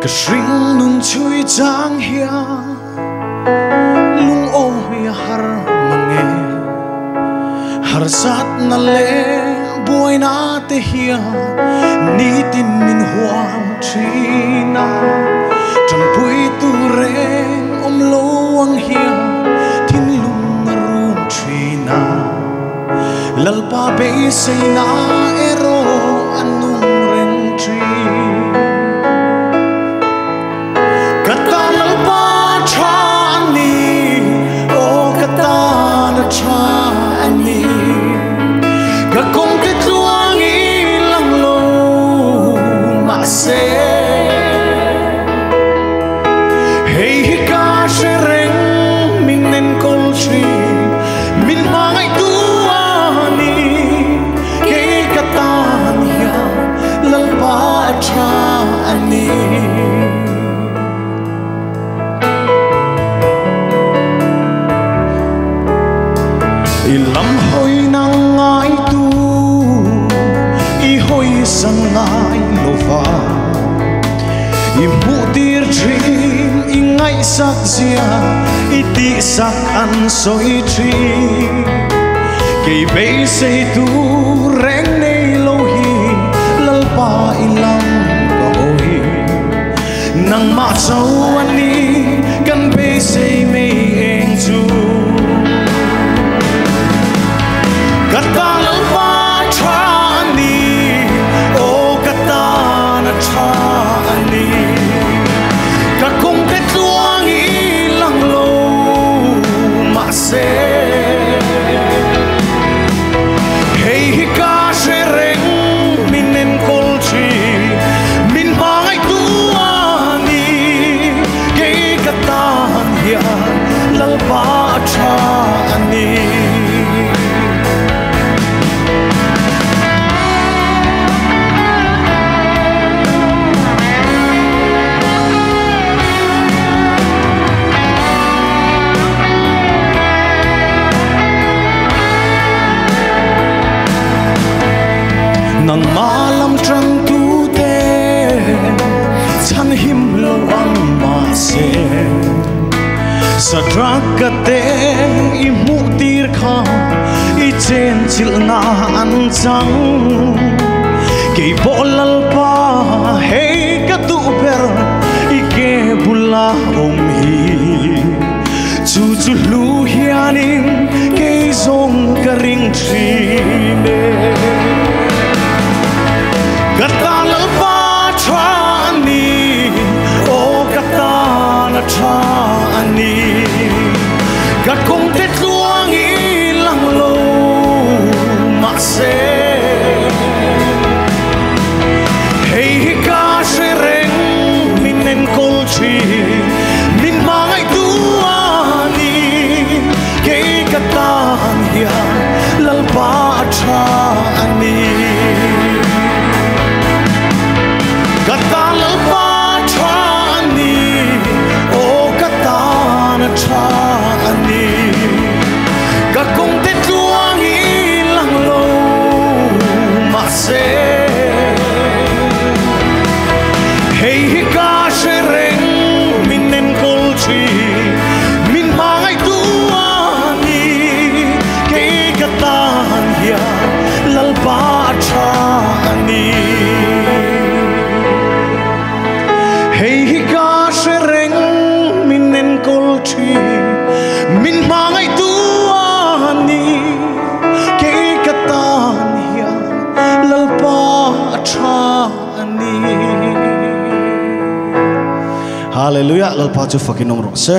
cái sinh nun chui giang hia lung ô ya har mange har sat na le boy na te hia ni tin min huam trina trong pui tu reng lo ang hia tin lung marun trina lalpa be say na ero anung reng tri kata lalpa cha ani o kata na cha ani ka kong te tuang ilang lo ma se hey ka shereng min nen kol tri min mangai tu ani ke kata niya lalpa cha ani ilam hoi nang ngai tu i hoi sang ngai lova i mutir dream i ngai sak zia i ti sak an soi tri kei be sei tu reng nei lo hi lalpa ilam ka oi nang ma chau ani kan be sei me eng chu kata lalpa cha ani o kata na cha ani ka kong te tuang ilang lo ma se hey ka shereng min nen kol chi min bangai tu ani ke kata ya lalpa cha ani nang malam trăng tu te chan him lo ang ma se sa draka te i mu tir kha i chen chil na an chang ke bolal pa hey ka tu per i ke bula om hi chu chu lu hianin ke zong ka ring tri me kata lalpa cha ani o kata na cha ani ka kong te tuang ilang lo ma se hey ka shereng min nen kol chi min mangai tu ani ke kata ya lalpa cha ani kata lalpa cha ani o kata na cha ani ka kong te tuang ilang lo ma se hey ka shereng min nen kol chi min mangai tu ani ke kata ya lalpa cha ani hey ka shereng min nen kol chi min mangai tu ani ke katan ya lalpa cha ani hallelujah lalpa chu fucking nomro se